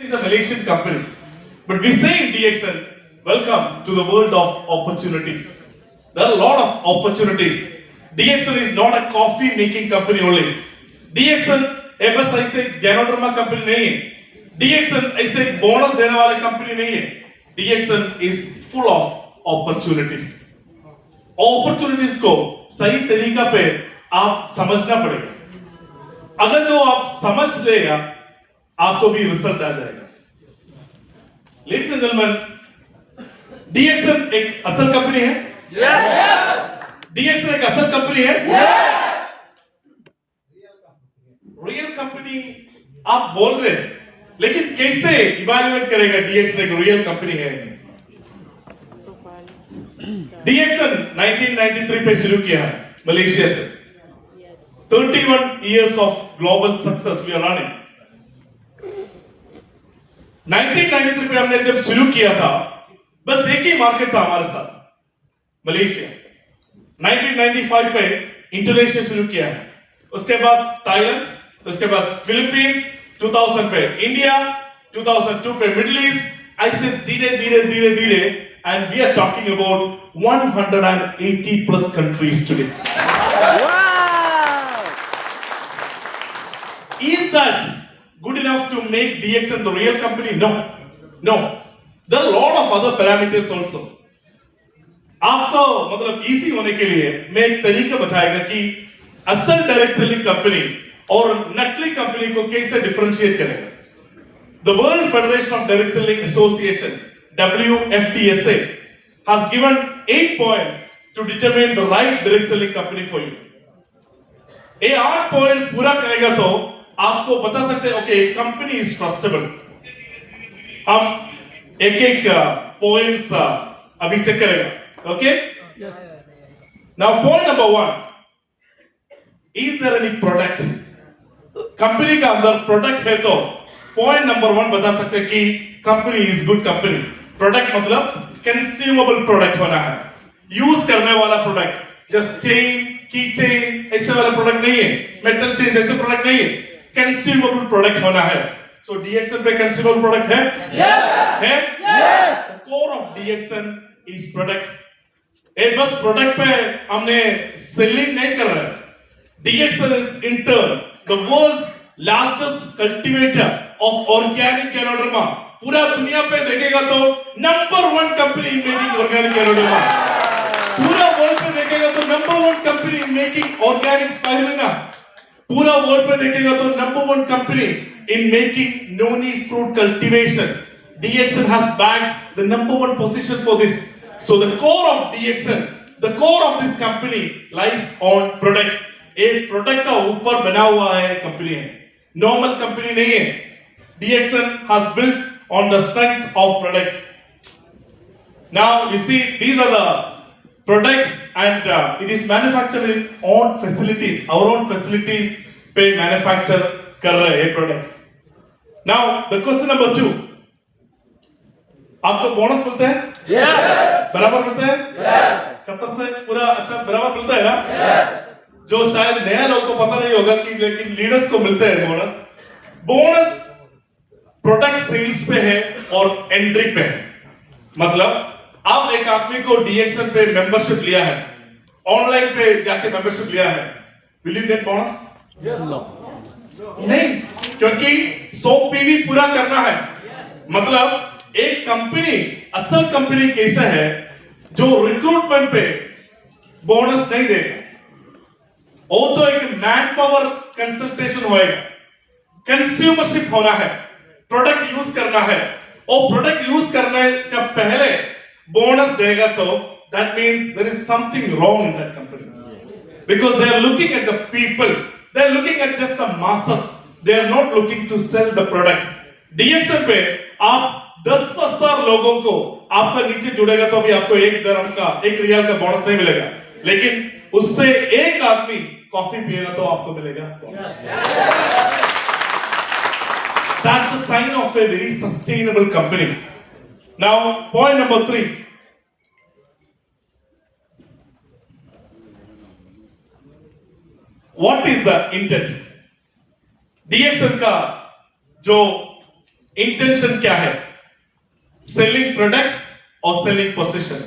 is a Malaysian company. But we say in DXN, welcome to the world of opportunities. There are a lot of opportunities. DXN is not a coffee making company only. DXN बस ऐसे गैनोड्रामा company नहीं है. DXN ऐसे bonus देने वाला company नहीं है. DXN is full of opportunities. Opportunities को सही तरीका पे आप समझना पड़ेगा. अगर जो आप समझ लेगा आपको भी रिजल्ट आ जाएगा. Ladies and gentlemen, DXN एक असल कंपनी है. Yes. DXN एक असल कंपनी है. Yes. रियल कंपनी आप बोल रहे हैं, लेकिन कैसे इवैल्यूएट करेगा DXN एक रियल कंपनी है? DXN 1993 पे शुरू किया है मलेशिया से. 31 years of global success we are running. 1993 पे हमने जब शुरू किया था, बस एक ही मार्केट था हमारे साथ, मलेशिया. 1995 पे इंडोनेशिया शुरू किया है, उसके बाद थाईलैंड, उसके बाद फिलीपींस, 2000 पे इंडिया, 2002 पे मिडिल ईस्ट, ऐसे धीरे धीरे धीरे धीरे, and we are talking about 180 plus countries today. Wow! Is that good enough to make DXN the real company? No, no. There are a lot of other parameters also. आपको मतलब easy होने के लिए मैं एक तरीका बताएगा कि असल डायरेक्ट सेलिंग कंपनी और नकली कंपनी को कैसे डिफरेंशिएट करेगा. The World Federation of Direct Selling Association, WFDSA, has given 8 points to determine the right direct selling company for you. ये 8 points पूरा करेगा तो आपको बता सकते हैं ओके कंपनी इज ट्रस्टेबल. हम एक एक पॉइंट्स अभी चेक करेगा. Okay, now point number 1, is there any product. Company का अंदर प्रोडक्ट है तो पॉइंट नंबर 1 बता सकते हैं कि company is good company. Product मतलब कंज्यूमेबल प्रोडक्ट होना है, यूज करने वाला प्रोडक्ट. जस्ट चेन, की चेन ऐसे वाला प्रोडक्ट नहीं है, मेटल चेन ऐसे प्रोडक्ट नहीं है, कंज्यूमेबल प्रोडक्ट होना है. सो DXN पे कंज्यूमेबल प्रोडक्ट है. यस है. Yes. Core of DXN is product. एक बस प्रोडक्ट पे हमने सेलिंग नहीं कर रहे. DXN is in turn the world's largest cultivator of organic Ganoderma. पूरा दुनिया पे देखेगा तो number 1 company in making organic Ganoderma. पूरा वर्ल्ड पे देखेगा तो number 1 company in making organic spirulina. पूरा वर्ल्ड पे देखेगा तो number 1 company in making noni fruit cultivation. DXN has bagged the number 1 position for this. So the core of DXN, the core of this company lies on products. एक product का ऊपर बना हुआ है कंपनी है, नॉर्मल कंपनी नहीं है. DXN has built on the strength of products. Now you see these are the products and it is manufactured in own facilities. Our own facilities पे manufacture कर रहे हैं products. Now the question number 2, आपको bonus मिलता है? Yes. बराबर मिलता है? Yes. कतर से पूरा अच्छा बराबर मिलता है ना? Yes. जो शायद नया लोगों को पता नहीं होगा कि लेकिन लीडर्स को मिलते हैं बोनस. बोनस प्रोडक्ट सेल्स पे है और एंट्री पे है. मतलब आप एक आदमी को DXN पे मेंबरशिप लिया है, ऑनलाइन पे जाके मेंबरशिप लिया है, विल यू गेट बोनस? नहीं, क्योंकि 100 PV पूरा करना है. मतलब एक कंपनी, असल कंपनी कैसा है जो रिक्रूटमेंट पे बोनस नहीं देगा. वो तो एक मैन पावर कंसल्टेशन होएगा, कंज्यूमरशिप होना है, प्रोडक्ट यूज करना है. और प्रोडक्ट यूज करने का पहले बोनस देगा तो that means there is something wrong in that company, because they are looking at the people, they are looking at just the masses, they are not looking to sell the product. DXN पे आप 10,000 लोगों को आपका नीचे जुड़ेगा तो भी आपको 1 dirham का 1 रियाल का बोनस नहीं मिलेगा, लेकिन उससे एक आदमी कॉफी पिएगा तो आपको मिलेगा. That's a sign of a very sustainable company. Now point number 3, what is the intent? DXN का जो इंटेंशन क्या है, सेलिंग प्रोडक्ट्स और सेलिंग पोजीशन।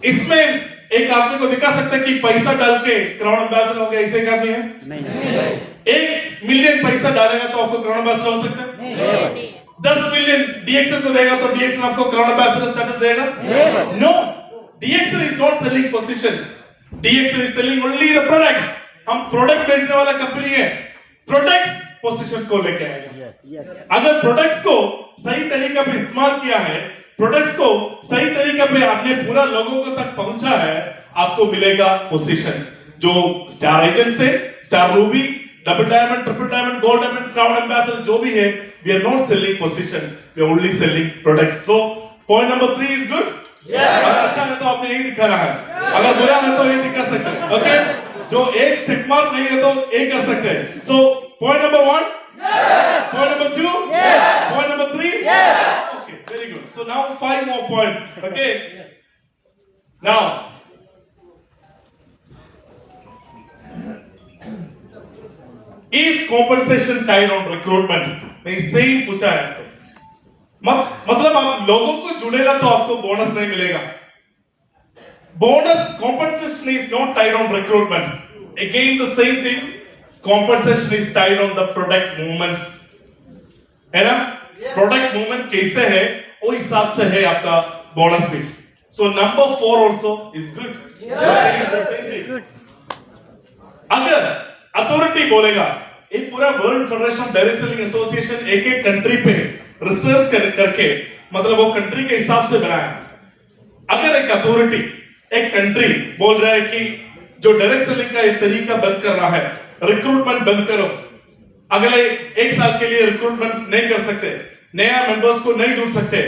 इसमें एक आदमी को दिखा सकता है कि पैसा डाल के क्राउन एम्बेसडर हो गया, ऐसे एक आदमी है? नहीं। 1 मिलियन पैसा डालेगा तो आपको क्राउन एम्बेसडर हो सकता है? नहीं। 10 मिलियन डीएक्सन को देगा तो डीएक्सन आपको क्राउन एम्बेसडर स्टेटस देगा? No, DXN is not selling position, DXN is selling only the products. हम प्रोडक्ट बेचने वाला कंपनी है, प्रोडक्ट्स पोजीशन को लेके आएगा। अगर प्रोडक्ट्स को सही तरीके पे इस्तेमाल किया है, प्रोडक्ट्स को सही तरीके पे आपने पूरा लोगों को तक पहुंचा है, आपको मिलेगा पोजीशंस। जो स्टार एजेंट से star ruby, double diamond, triple diamond, gold diamond, crown ambassador जो भी है, we are not selling positions, we are only selling products. So point number 3 is good. अगर अच्छा है तो आपने यही दिखाना है, अगर बुरा है तो ये दिखा सकते हैं। ओके, जो एक चेक मार्क नहीं है तो एक कर सकते हैं। सो point number 1, point number 2, point number 3, okay, very good. So now 5 more points. Okay, now is compensation tied on recruitment? नहीं, सही पूछा है। मतलब आप लोगों को जुड़ेगा तो आपको बोनस नहीं मिलेगा। Bonus compensation is not tied on recruitment. Again the same thing, compensation is tied on the product movements, है ना? प्रोडक्ट मूवमेंट कैसे है वो हिसाब से है आपका बोनस भी। So number 4 also is good. अगर अथॉरिटी बोलेगा, एक पूरा world federation of direct selling association एक एक कंट्री पे रिसर्च करके, मतलब वो कंट्री के हिसाब से बनाया। अगर एक अथॉरिटी, एक कंट्री बोल रहा है कि जो डायरेक्ट सेलिंग का एक तरीका बंद कर रहा है, रिक्रूटमेंट बंद करो, अगले 1 साल के लिए रिक्रूटमेंट नहीं कर सकते, नया मेंबर्स को नहीं जुड़ सकते,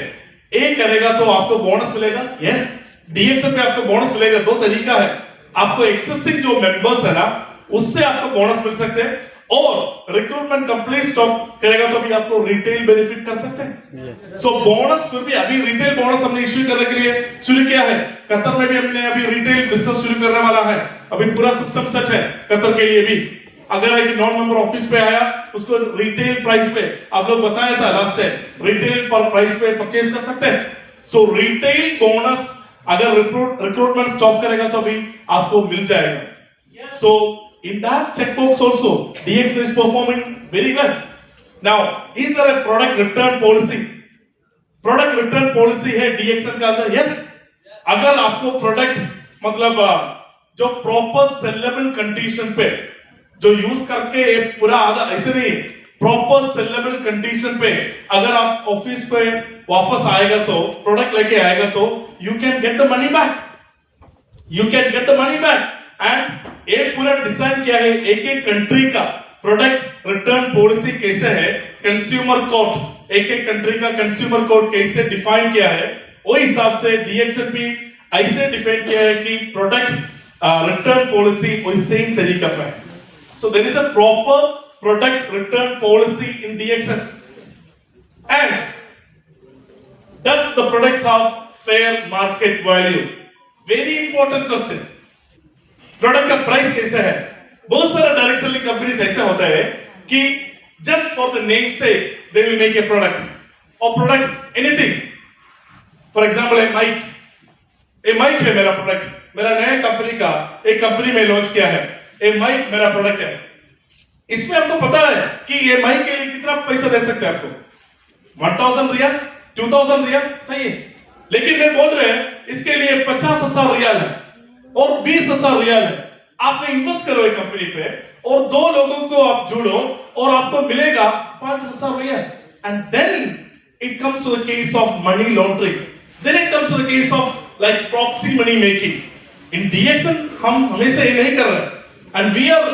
ये करेगा तो आपको बोनस मिलेगा। यस, डीएक्सन पे आपको बोनस मिलेगा। 2 तरीका है, आपको एक्सिस्टिंग जो मेंबर्स है ना, उससे आपको बोनस मिल सकते हैं, और रिक्रूटमेंट कंप्लीट स्टॉप करेगा तो भी आपको रिटेल बेनिफिट कर सकते हैं। सो बोनस फिर भी अभी रिटेल बोनस हमने इश्यू करने के लिए शुरू किया है। कतर में भी हमने अभी रिटेल बिजनेस शुरू करने वाला है, अभी पूरा सिस्टम सेट है कतर के लिए भी। अगर एक नॉन मेंबर ऑफिस पे आया, उसको रिटेल प्राइस पे, आप लोग बताया था लास्ट टाइम, रिटेल पर प्राइस पे परचेज कर सकते हैं। सो रिटेल बोनस अगर रिक्रूटमेंट स्टॉप करेगा तो भी आपको मिल जाएगा। सो in that checkbox also DXN is performing very well. Now is there a product return policy? Product return policy है DXN का अंदर? yes. अगर आपको प्रोडक्ट मतलब जो प्रॉपर सेलेबल कंडीशन पे जो यूज करके पूरा आधा ऐसे नहीं, प्रॉपर सेलेबल कंडीशन पे अगर आप ऑफिस पे वापस आएगा तो प्रोडक्ट लेके आएगा तो you can get the money back, you can get the money back. And ये पूरा डिजाइन क्या है, एक एक कंट्री का प्रोडक्ट रिटर्न पॉलिसी कैसे है, कंज्यूमर कोड, एक एक कंट्री का कंज्यूमर कोड कैसे डिफाइन किया है, वो हिसाब से डीएक्सन भी ऐसे डिफाइन किया है कि प्रोडक्ट रिटर्न पॉलिसी वही सेम तरीका पे है। So there is a proper product return policy in DXN. And does the products have fair market value? Very important question. Product का प्राइस कैसे है? बहुत सारे डायरेक्ट सेलिंग कंपनीज ऐसे होते हैं कि जस्ट फॉर द नेम से they will make a product, और product anything. For example a mic है मेरा प्रोडक्ट, मेरा नया कंपनी का एक कंपनी में लॉन्च किया है, ए माइक मेरा प्रोडक्ट है। इसमें आपको पता है कि ये माइक के लिए कितना पैसा दे सकते हैं आपको? 1000 रियाल, 2000 रियाल, सही है। लेकिन मैं बोल रहे हैं इसके लिए 50,000 रियाल है और 20,000 रियाल है। आपने इन्वेस्ट करो एक कंपनी पे और 2 लोगों को आप जोड़ो और आपको मिलेगा 5,000 riyal. And then it comes to the case of money laundering, then it comes to the case of like proxy money making. In DXN हम हमेशा ये नहीं कर रहे, and we are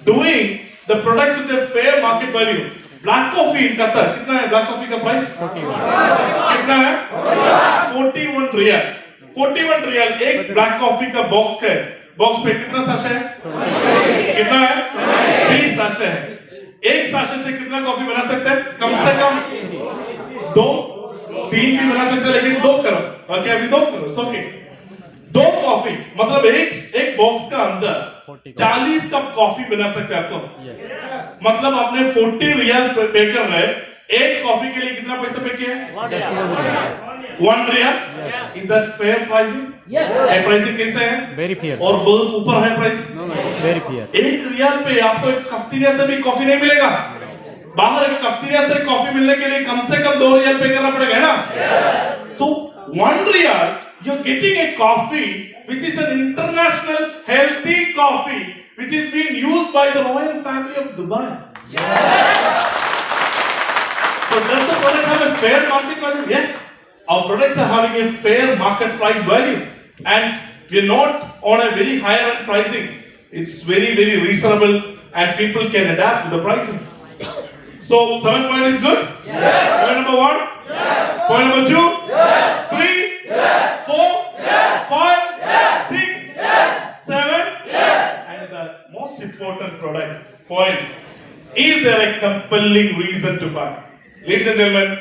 doing the products with a fair market value. Black coffee in Qatar कितना है? Black coffee का price कितना है? 41 रियाल। 41 रियाल एक ब्लैक कॉफी का बॉक्स है। बॉक्स में कितना साशे है? कितना है? 20 साशे है। एक साशे से कितना कॉफी बना सकते हैं? कम से कम 2, 3 भी बना सकते हैं, लेकिन 2 करो। ओके, अभी 2 करो, इट्स ओके। 2 कॉफी मतलब एक बॉक्स का अंदर 40 कप कॉफी बना सकते हैं आपको। मतलब आपने 40 रियाल पे कर रहे, एक कॉफी के लिए कितना पैसा पे किया? $1 Yes. Is that fair pricing? Yes. ये pricing कैसे है? Very fair. और बहुत ऊपर है price. No, no, it's very fair. $1 पे आपको एक कफ्तीरिया से भी कॉफी नहीं मिलेगा। बाहर एक कफ्तीरिया से कॉफी मिलने के लिए कम से कम $2 पे करना पड़ेगा, है ना? तो $1 you're getting a coffee which is an international healthy coffee which is being used by the royal family of Dubai. So does the product have a fair market value? Yes. Our products are having a fair market price value and we are not on a very higher end pricing. It's very, very reasonable and people can adapt to the pricing. So 7 point is good? Yes. Point number 1? Yes. Point number 2? Yes. 3? Yes. 4? Yes. 5? Yes. 6? Yes. 7? Yes. And the most important point, is there a compelling reason to buy? Ladies and gentlemen,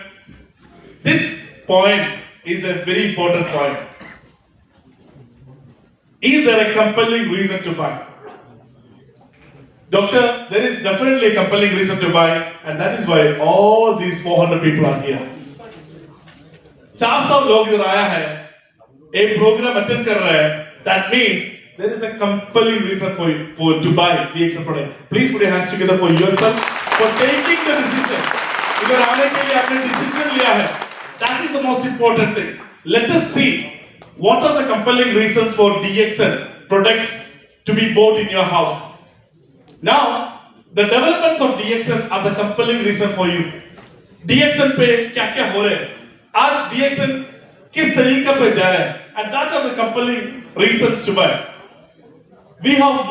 this point is a very important point. Is there a compelling reason to buy? Doctor, there is definitely a compelling reason to buy, and that is why all these 400 people are here. 400 लोग इधर आया है, एक programme attend कर रहा है. That means there is a compelling reason for to buy DXN product. Please put your hands together for yourself for taking the decision. इधर आने के लिए आपने decision लिया है. That is the most important thing. Let us see what are the compelling reasons for DXN products to be bought in your house. Now, the developments of DXN are the compelling reason for you. DXN पे क्या-क्या हो रहे हैं? आज DXN किस तरीके पे जा रहा है? And that are the compelling reasons to buy. We have